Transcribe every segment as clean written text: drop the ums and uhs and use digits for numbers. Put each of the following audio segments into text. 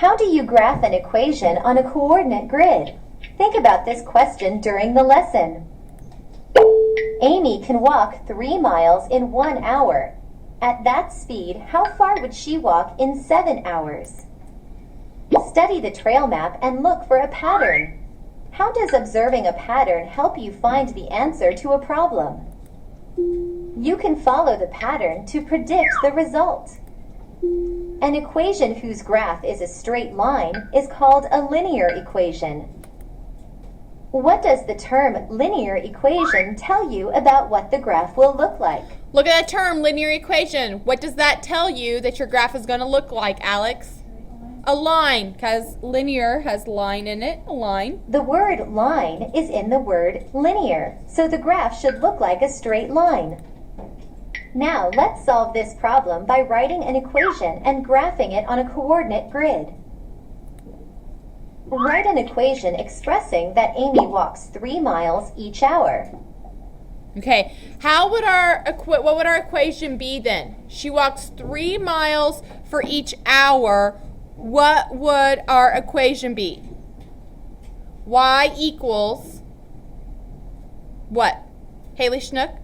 How do you graph an equation on a coordinate grid? Think about this question during the lesson. Amy can walk 3 miles in 1 hour. At that speed, how far would she walk in 7 hours? Study the trail map and look for a pattern. How does observing a pattern help you find the answer to a problem? You can follow the pattern to predict the result. An equation whose graph is a straight line is called a linear equation. What does the term linear equation tell you about what the graph will look like? Look at that term, linear equation. What does that tell you that your graph is going to look like, Alex? A line, because linear has line in it, a line. The word line is in the word linear, so the graph should look like a straight line. Now let's solve this problem by writing an equation and graphing it on a coordinate grid. Write an equation expressing that Amy walks 3 miles each hour. Okay, what would our equation be then? She walks 3 miles for each hour. What would our equation be? Y equals what? Haley Schnook?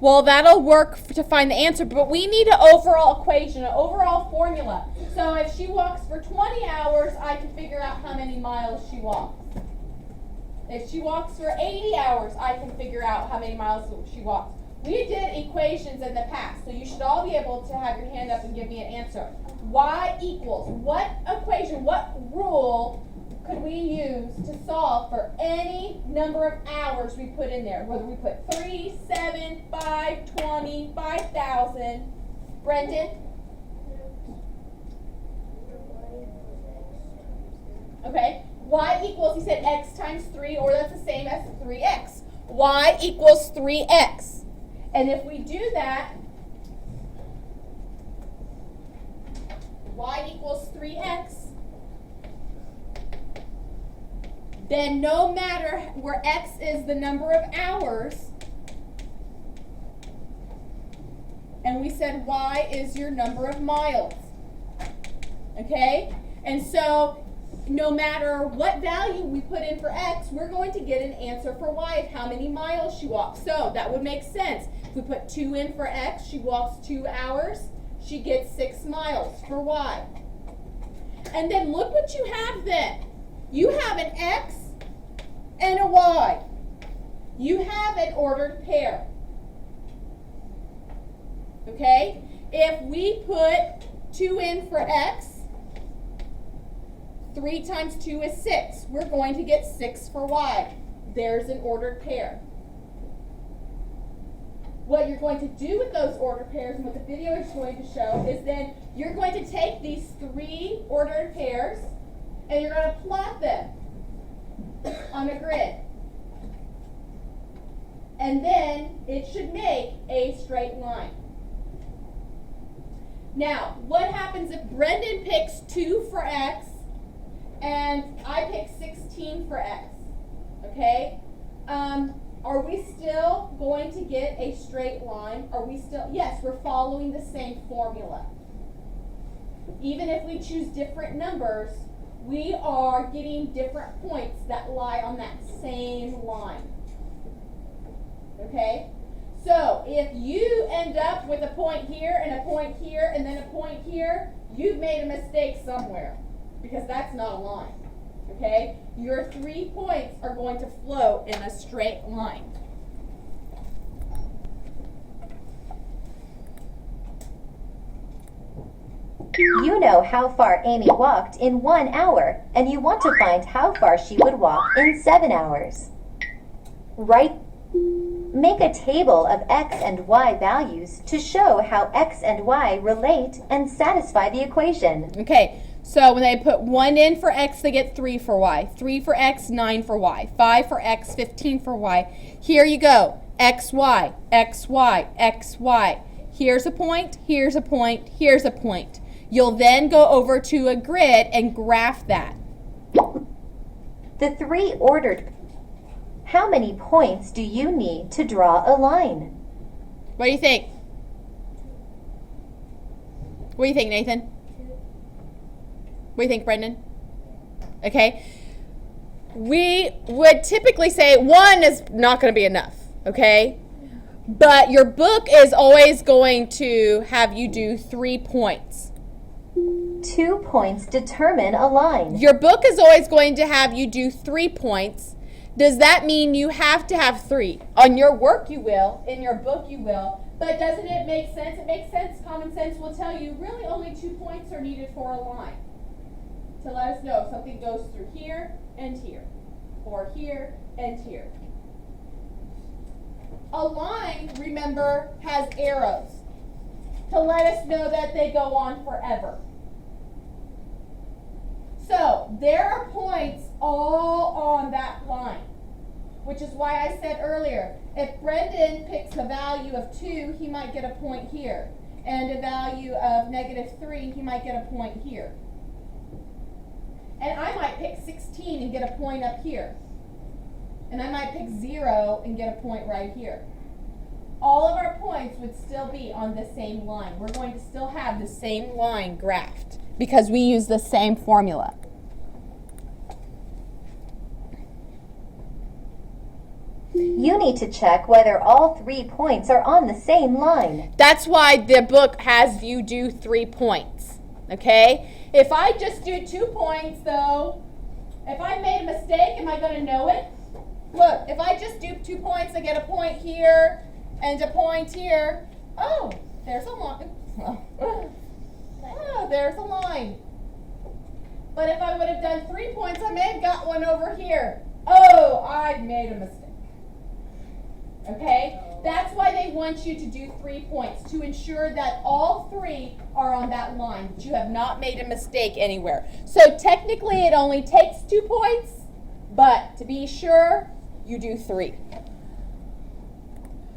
Well, that'll work to find the answer, but we need an overall equation, an overall formula. So if she walks for 20 hours, I can figure out how many miles she walks. If she walks for 80 hours, I can figure out how many miles she walks. We did equations in the past, so you should all be able to have your hand up and give me an answer. Y equals, what equation, what rule could we use to solve for any number of hours we put in there? Whether we put 3, 7, 5, 20, 5,000. Brendan? Okay. Y equals, he said x times 3, or that's the same as 3x. Y equals 3x. And if we do that, y equals 3x, then no matter where x is the number of hours, and we said y is your number of miles, okay? And so no matter what value we put in for x, we're going to get an answer for y of how many miles she walks. So that would make sense. If we put 2 in for x, she walks 2 hours, she gets 6 miles for y. And then look what you have then. You have an x and a y. You have an ordered pair. Okay? If we put 2 in for x, 3 times 2 is 6. We're going to get 6 for y. There's an ordered pair. What you're going to do with those ordered pairs, and what the video is going to show, is then you're going to take these 3 ordered pairs and you're going to plot them on a grid. And then it should make a straight line. Now, what happens if Brendan picks 2 for x and I pick 16 for x? Okay? Are we still going to get a straight line? Are we still? Yes, we're following the same formula. Even if we choose different numbers, we are getting different points that lie on that same line. Okay? So if you end up with a point here and a point here and then a point here, you've made a mistake somewhere, because that's not a line. Okay? Your 3 points are going to flow in a straight line. You know how far Amy walked in 1 hour, and you want to find how far she would walk in 7 hours. Make a table of x and y values to show how x and y relate and satisfy the equation. Okay, so when they put 1 in for x, they get 3 for y. 3 for x, 9 for y. 5 for x, 15 for y. Here you go. X, y, x, y, x, y. Here's a point, here's a point, here's a point. You'll then go over to a grid and graph that. The 3 ordered. How many points do you need to draw a line? What do you think? What do you think, Nathan? What do you think, Brendan? Okay. We would typically say 1 is not going to be enough, okay? But your book is always going to have you do 3 points. 2 points determine a line. Your book is always going to have you do 3 points. Does that mean you have to have 3? On your work you will, in your book you will, but doesn't it make sense? It makes sense. Common sense will tell you really only 2 points are needed for a line. To let us know if something goes through here and here, or here and here. A line, remember, has arrows to let us know that they go on forever. So there are points all on that line, which is why I said earlier, if Brendan picks a value of 2, he might get a point here, and a value of -3, he might get a point here. And I might pick 16 and get a point up here. And I might pick 0 and get a point right here. All of our points would still be on the same line. We're going to still have the same line graphed because we use the same formula. You need to check whether all 3 points are on the same line. That's why the book has you do 3 points, okay? If I just do 2 points though, if I made a mistake, am I going to know it? Look, if I just do 2 points, I get a point here and a point here. Oh, there's a line. Oh, there's a line. But if I would have done 3 points, I may have got one over here. Oh, I made a mistake. Okay? That's why they want you to do 3 points, to ensure that all 3 are on that line, that you have not made a mistake anywhere. So technically it only takes 2 points, but to be sure, you do 3.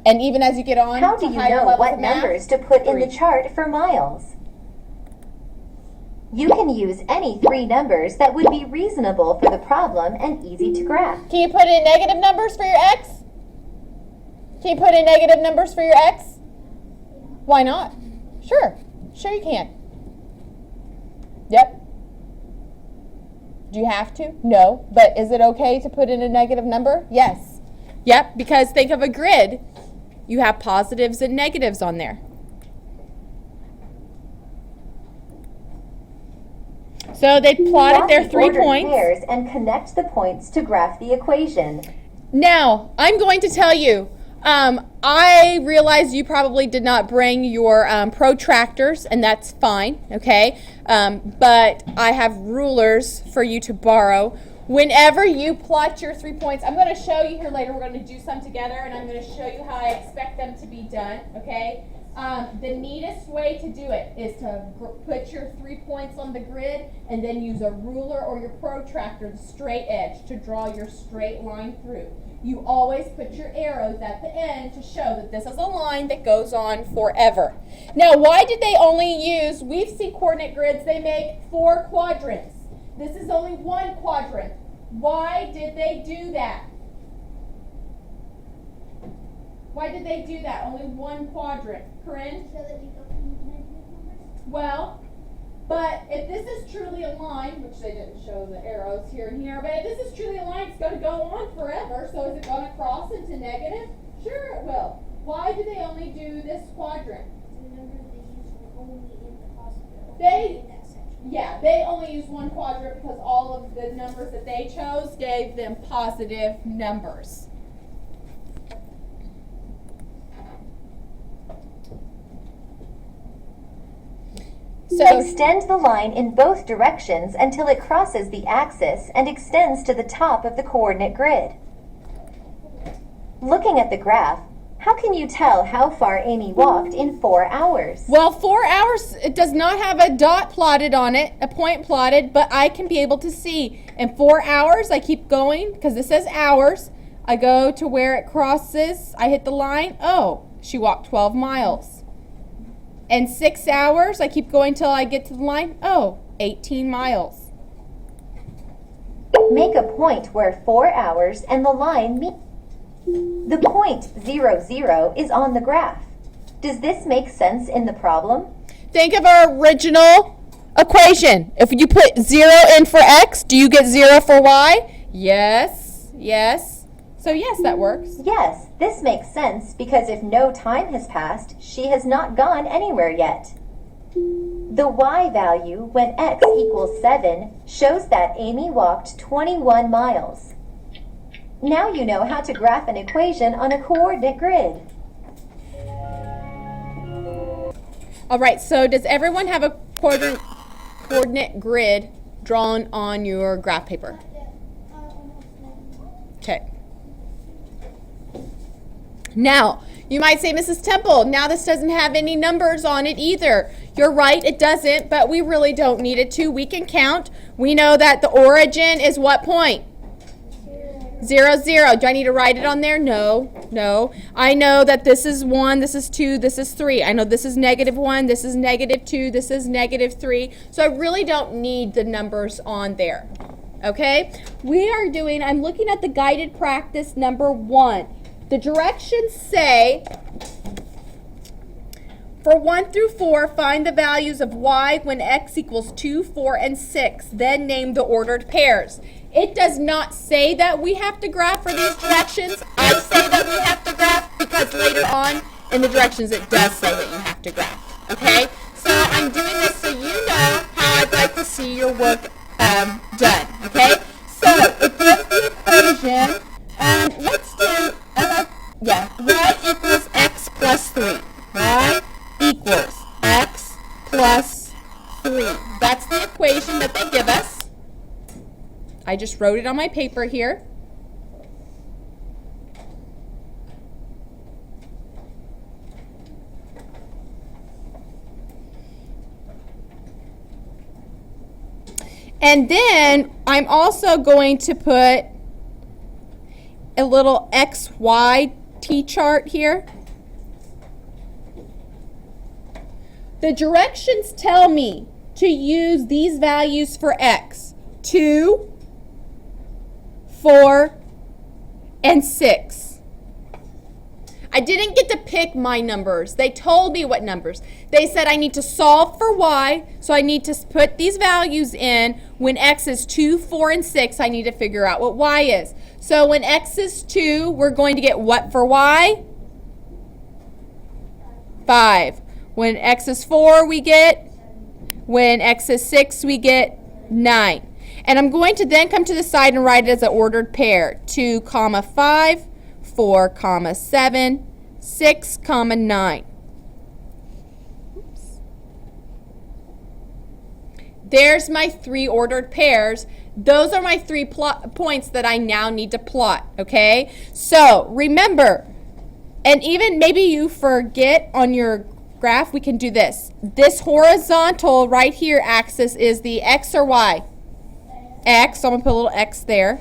And even as you get on How to do you higher know levels what of math, numbers to put in the 3. chart for miles? You can use any 3 numbers that would be reasonable for the problem and easy to graph. Can you put in negative numbers for your x? Can you put in negative numbers for your x? Why not? Sure. Sure you can. Yep. Do you have to? No. But is it okay to put in a negative number? Yes. Yep, because think of a grid. You have positives and negatives on there. So they plotted their 3 Order points. pairs and connect the points to graph the equation. Now, I'm going to tell you, I realize you probably did not bring your protractors, and that's fine, okay? But I have rulers for you to borrow. Whenever you plot your 3 points, I'm going to show you here later. We're going to do some together, and I'm going to show you how I expect them to be done, okay? The neatest way to do it is to put your 3 points on the grid and then use a ruler or your protractor, the straight edge, to draw your straight line through. You always put your arrows at the end to show that this is a line that goes on forever. Now, why did they only use, we've seen coordinate grids, they make 4 quadrants. This is only 1 quadrant. Why did they do that? Why did they do that? Only 1 quadrant. Corinne? So that we go from negative numbers? Well, but if this is truly a line, which they didn't show the arrows here and here, but if this is truly a line, it's going to go on forever. So is it going to cross into negative? Sure it will. Why do they only do this quadrant? The numbers they use were only in the positive. They- in that section. Yeah, they only use 1 quadrant because all of the numbers that they chose gave them positive numbers. So Extend the line in both directions until it crosses the axis and extends to the top of the coordinate grid. Looking at the graph, how can you tell how far Amy walked in 4 hours? well, 4 hours, it does not have a dot plotted on it, a point plotted, but I can be able to see. In 4 hours, I keep going, because this says hours. I go to where it crosses, I hit the line, oh, she walked 12 miles. In 6 hours, I keep going till I get to the line, oh, 18 miles. Make a point where 4 hours and the line meet. The point 0, 0 is on the graph. Does this make sense in the problem? Think of our original equation. If you put 0 in for x, do you get 0 for y? Yes, yes. So yes, that works. Yes, this makes sense because if no time has passed, she has not gone anywhere yet. The y value when x equals 7 shows that Amy walked 21 miles. Now you know how to graph an equation on a coordinate grid. All right, so does everyone have a coordinate grid drawn on your graph paper? Okay. Now, you might say, Mrs. Temple, now this doesn't have any numbers on it either. You're right, it doesn't, but we really don't need it to. We can count. We know that the origin is what point? 0, 0. Do I need to write it on there? No, no. I know that this is 1, this is 2, this is 3. I know this is -1, this is -2, this is -3. So I really don't need the numbers on there. Okay? I'm looking at the guided practice number 1. The directions say, for 1 through 4, find the values of y when x equals 2, 4, and 6. Then name the ordered pairs. It does not say that we have to graph for these directions. I say that we have to graph because later on in the directions it does say that you have to graph. Okay? So I'm doing this so you know how I'd like to see your work done. Okay? So it gives the equation. Let's do, y equals x plus 3. Y equals x plus 3. That's the equation that they give us. I just wrote it on my paper here. And then I'm also going to put a little XY T-chart here. The directions tell me to use these values for x. 2, 4, and 6. I didn't get to pick my numbers. They told me what numbers. They said I need to solve for y, so I need to put these values in. When x is 2, 4, and 6, I need to figure out what y is. So when x is 2, we're going to get what for y? 5. When x is 4, we get, when x is 6, we get 9. And I'm going to then come to the side and write it as an ordered pair. 2, 5, 4, 7, 6, 9. Oops. There's my 3 ordered pairs. Those are my 3 points that I now need to plot, okay? So remember, and even maybe you forget on your graph, we can do this. This horizontal right here axis is the x or y? X, so I'm going to put a little x there.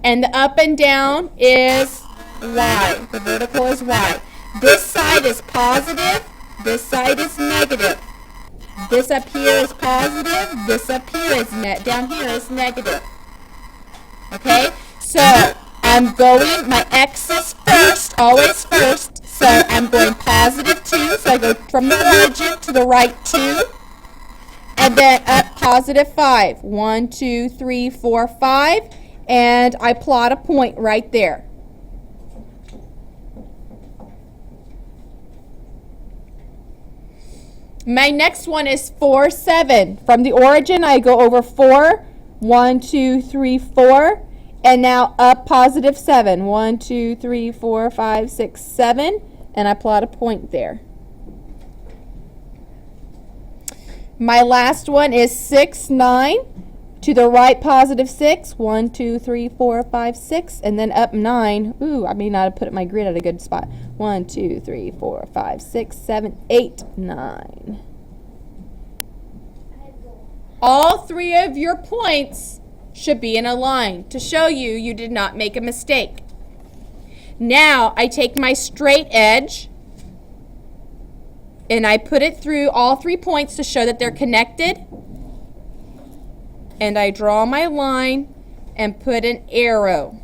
And the up and down is y. The vertical is y. This side is positive. This side is negative. This up here is positive. This up here is down here is negative. Okay? So I'm going, my x is first, always first. So I'm going positive 2. So I go from the origin to the right 2. And then up positive 5. 1, 2, 3, 4, 5. And I plot a point right there. My next one is 4, 7. From the origin, I go over 4. 1, 2, 3, 4. And now up positive 7. 1, 2, 3, 4, 5, 6, 7. And I plot a point there. My last one is 6, 9. To the right, positive 6. 1, 2, 3, 4, 5, 6. And then up 9. Ooh, I may not have put my grid at a good spot. 1, 2, 3, 4, 5, 6, 7, 8, 9. All 3 of your points should be in a line to show you did not make a mistake. Now I take my straight edge and I put it through all 3 points to show that they're connected. And I draw my line and put an arrow.